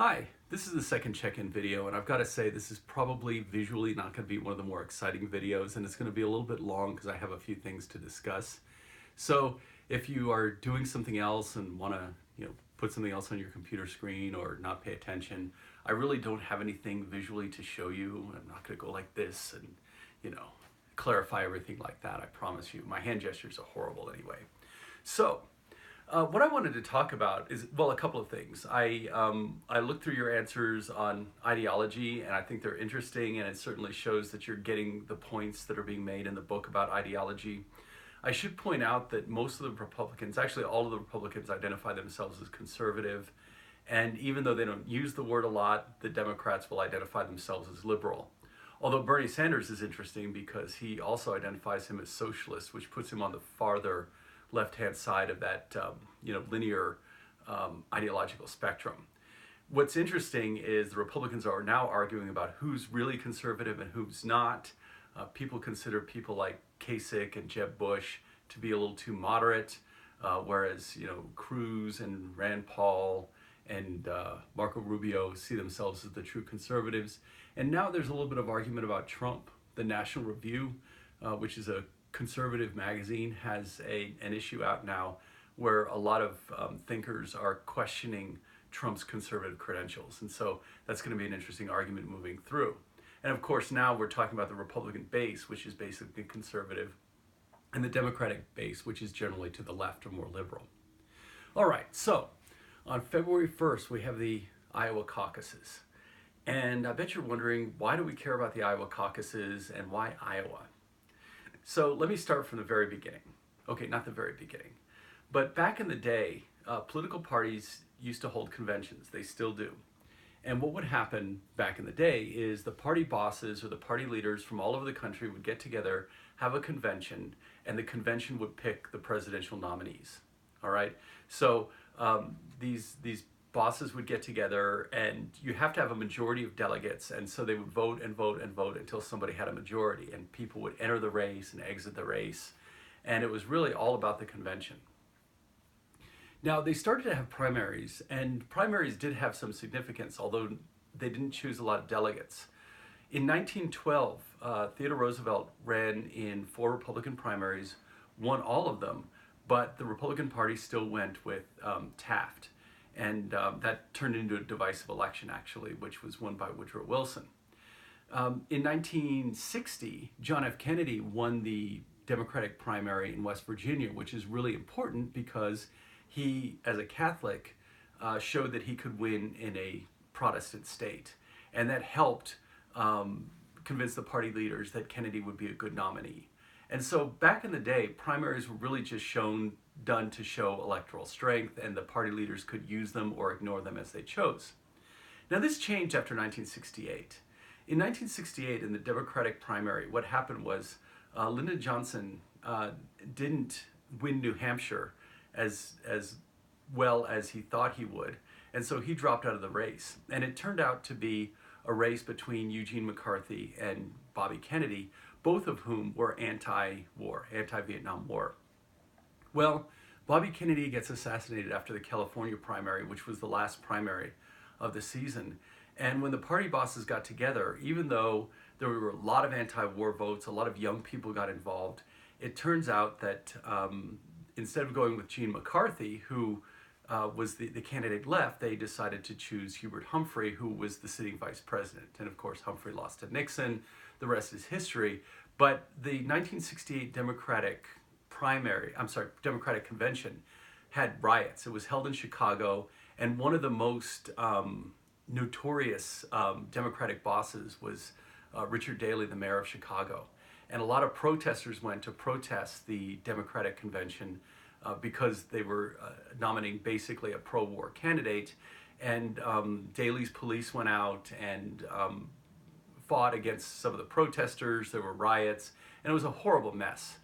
Hi, this is the second check-in video, and I've got to say this is probably visually not going to be one of the more exciting videos, and it's going to be a little bit long because I have a few things to discuss. So if you are doing something else and want to, put something else on your computer screen or not pay attention, I really don't have anything visually to show you. I'm not going to go like this and, you know, clarify everything like that. I promise you. My hand gestures are horrible anyway. So what I wanted to talk about is, well, a couple of things. I looked through your answers on ideology, and I think they're interesting, and it certainly shows that you're getting the points that are being made in the book about ideology. I should point out that most of the Republicans, actually all of the Republicans, identify themselves as conservative, and even though they don't use the word a lot, the Democrats will identify themselves as liberal. Although Bernie Sanders is interesting because he also identifies him as socialist, which puts him on the farther left-hand side of that linear ideological spectrum. What's interesting is the Republicans are now arguing about who's really conservative and who's not. People consider people like Kasich and Jeb Bush to be a little too moderate, whereas Cruz and Rand Paul and Marco Rubio see themselves as the true conservatives. And now there's a little bit of argument about Trump. The National Review, which is a conservative magazine, has an issue out now where a lot of thinkers are questioning Trump's conservative credentials. And so that's going to be an interesting argument moving through. And of course, now we're talking about the Republican base, which is basically conservative, and the Democratic base, which is generally to the left or more liberal. All right, so on February 1st, we have the Iowa caucuses. And I bet you're wondering, why do we care about the Iowa caucuses and why Iowa? So let me start from the very beginning. Okay, not the very beginning. But back in the day, political parties used to hold conventions. They still do. And what would happen back in the day is the party bosses or the party leaders from all over the country would get together, have a convention, and the convention would pick the presidential nominees. All right? So these bosses would get together, and you have to have a majority of delegates, and so they would vote and vote and vote until somebody had a majority, and people would enter the race and exit the race, and it was really all about the convention. Now, they started to have primaries, and primaries did have some significance, although they didn't choose a lot of delegates. In 1912, Theodore Roosevelt ran in 4 Republican primaries, won all of them, but the Republican Party still went with Taft. And that turned into a divisive election, actually, which was won by Woodrow Wilson. In 1960, John F. Kennedy won the Democratic primary in West Virginia, which is really important because he, as a Catholic, showed that he could win in a Protestant state. And that helped convince the party leaders that Kennedy would be a good nominee. And so back in the day, primaries were really just done to show electoral strength, and the party leaders could use them or ignore them as they chose. Now this changed after 1968. In 1968, in the Democratic primary, what happened was Lyndon Johnson didn't win New Hampshire as well as he thought he would, and so he dropped out of the race. And it turned out to be a race between Eugene McCarthy and Bobby Kennedy, both of whom were anti-war, anti-Vietnam War. Well, Bobby Kennedy gets assassinated after the California primary, which was the last primary of the season. And when the party bosses got together, even though there were a lot of anti-war votes, a lot of young people got involved, it turns out that instead of going with Gene McCarthy, who was the candidate left, they decided to choose Hubert Humphrey, who was the sitting vice president. And of course, Humphrey lost to Nixon. The rest is history. But the 1968 Democratic convention had riots. It was held in Chicago, and one of the most notorious Democratic bosses was Richard Daley, the mayor of Chicago. And a lot of protesters went to protest the Democratic convention because they were nominating basically a pro-war candidate. And Daley's police went out and fought against some of the protesters. There were riots, and it was a horrible mess.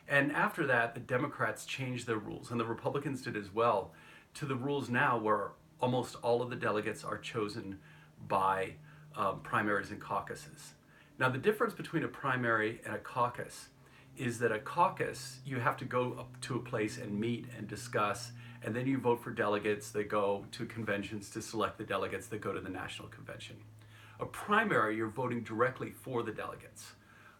And after that, the Democrats changed their rules, and the Republicans did as well, to the rules now where almost all of the delegates are chosen by primaries and caucuses. Now, the difference between a primary and a caucus is that a caucus, you have to go up to a place and meet and discuss, and then you vote for delegates that go to conventions to select the delegates that go to the national convention. A primary, you're voting directly for the delegates.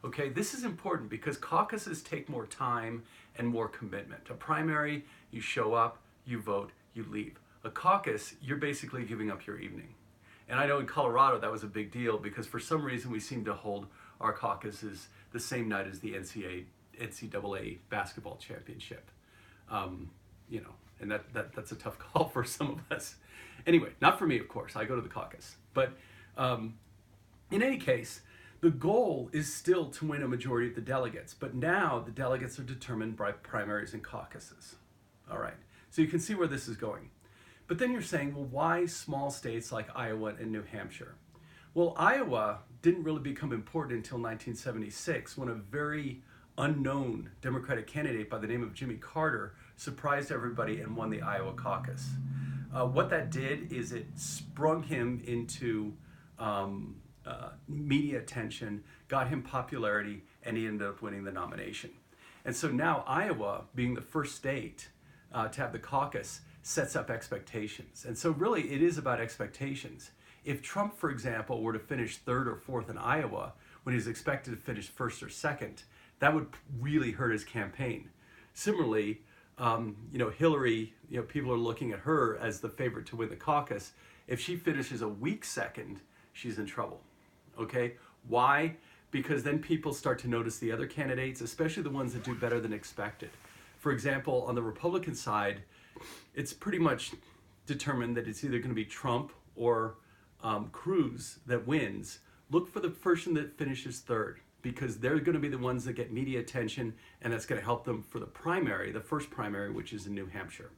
Okay, this is important because caucuses take more time and more commitment. A primary, you show up, you vote, you leave. A caucus, you're basically giving up your evening. And I know in Colorado that was a big deal because for some reason we seem to hold our caucuses the same night as the NCAA basketball championship. You know, and that's a tough call for some of us. Anyway, not for me, of course. I go to the caucus. But in any case, the goal is still to win a majority of the delegates. But now the delegates are determined by primaries and caucuses. All right. So you can see where this is going. But then you're saying, well, why small states like Iowa and New Hampshire? Well, Iowa didn't really become important until 1976 when a very unknown Democratic candidate by the name of Jimmy Carter surprised everybody and won the Iowa caucus. What that did is it sprung him into media attention, got him popularity, and he ended up winning the nomination. And so now Iowa, being the first state to have the caucus, sets up expectations. And so really it is about expectations. If Trump, for example, were to finish third or fourth in Iowa when he's expected to finish first or second, that would really hurt his campaign. Similarly, Hillary, people are looking at her as the favorite to win the caucus. If she finishes a weak second, she's in trouble. Okay? Why? Because then people start to notice the other candidates, especially the ones that do better than expected. For example, on the Republican side, it's pretty much determined that it's either going to be Trump or Cruz that wins. Look for the person that finishes third because they're going to be the ones that get media attention, and that's going to help them for the primary, the first primary, which is in New Hampshire.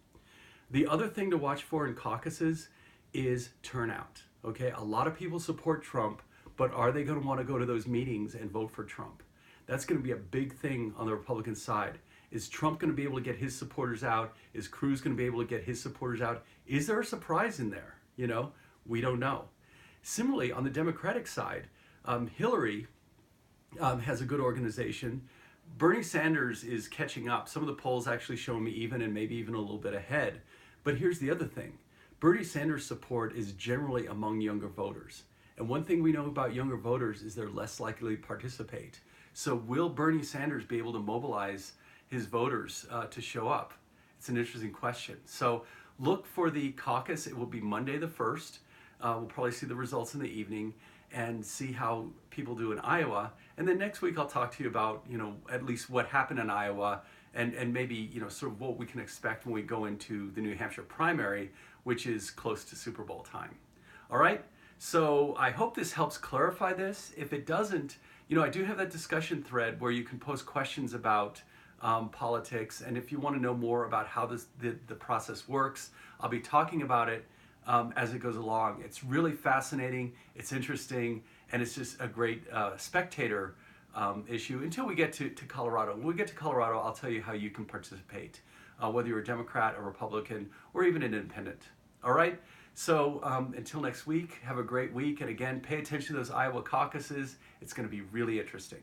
The other thing to watch for in caucuses is turnout. Okay, a lot of people support Trump, but are they going to want to go to those meetings and vote for Trump? That's going to be a big thing on the Republican side. Is Trump going to be able to get his supporters out? Is Cruz going to be able to get his supporters out? Is there a surprise in there? We don't know. Similarly, on the Democratic side, Hillary has a good organization. Bernie Sanders is catching up. Some of the polls actually show me even and maybe even a little bit ahead. But here's the other thing. Bernie Sanders' support is generally among younger voters. And one thing we know about younger voters is they're less likely to participate. So will Bernie Sanders be able to mobilize his voters to show up? It's an interesting question. So look for the caucus. It will be Monday the 1st. We'll probably see the results in the evening and see how people do in Iowa. And then next week I'll talk to you about, at least what happened in Iowa and maybe, sort of what we can expect when we go into the New Hampshire primary, which is close to Super Bowl time. All right? So I hope this helps clarify this. If it doesn't, I do have that discussion thread where you can post questions about politics, and if you want to know more about how the process works, I'll be talking about it as it goes along. It's really fascinating, it's interesting, and it's just a great spectator issue until we get to Colorado. When we get to Colorado, I'll tell you how you can participate, whether you're a Democrat, a Republican, or even an independent. All right? So until next week, have a great week, and again, pay attention to those Iowa caucuses. It's going to be really interesting.